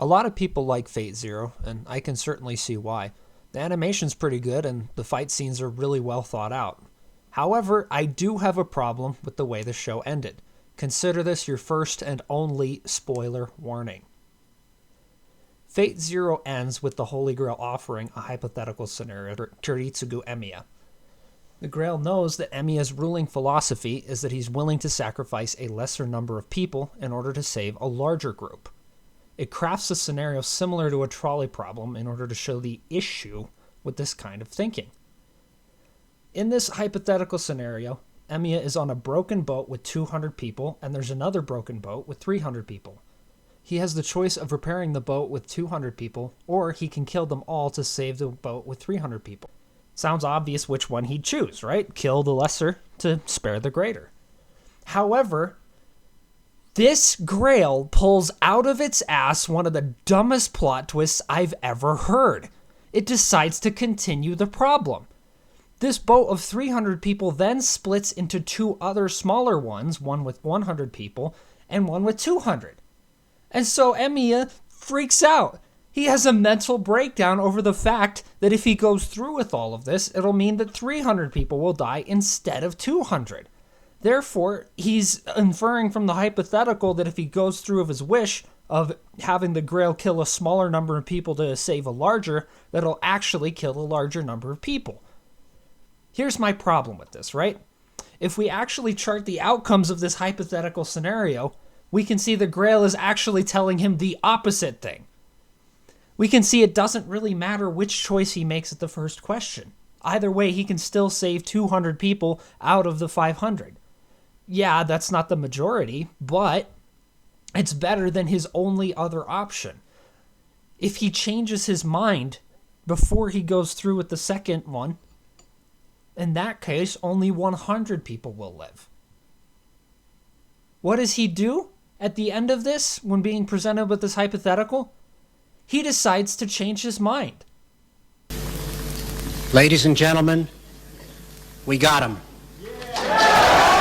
A lot of people like Fate Zero, and I can certainly see why. The animation's pretty good, and the fight scenes are really well thought out. However, I do have a problem with the way the show ended. Consider this your first and only spoiler warning. Fate Zero ends with the Holy Grail offering a hypothetical scenario to Kiritsugu Emiya. The Grail knows that Emiya's ruling philosophy is that he's willing to sacrifice a lesser number of people in order to save a larger group. It crafts a scenario similar to a trolley problem in order to show the issue with this kind of thinking. In this hypothetical scenario, Emiya is on a broken boat with 200 people, and there's another broken boat with 300 people. He has the choice of repairing the boat with 200 people, or he can kill them all to save the boat with 300 people. Sounds obvious which one he'd choose, right? Kill the lesser to spare the greater. However, this Grail pulls out of its ass one of the dumbest plot twists I've ever heard. It decides to continue the problem. This boat of 300 people then splits into two other smaller ones, one with 100 people and one with 200. And so Emiya freaks out. He has a mental breakdown over the fact that if he goes through with all of this, it'll mean that 300 people will die instead of 200. Therefore, he's inferring from the hypothetical that if he goes through with his wish of having the Grail kill a smaller number of people to save a larger, that it'll actually kill a larger number of people. Here's my problem with this, right? If we actually chart the outcomes of this hypothetical scenario, we can see the Grail is actually telling him the opposite thing. We can see it doesn't really matter which choice he makes at the first question. Either way, he can still save 200 people out of the 500. Yeah, that's not the majority, but it's better than his only other option. If he changes his mind before he goes through with the second one, in that case, only 100 people will live. What does he do at the end of this when being presented with this hypothetical? He decides to change his mind. Ladies and gentlemen, we got him.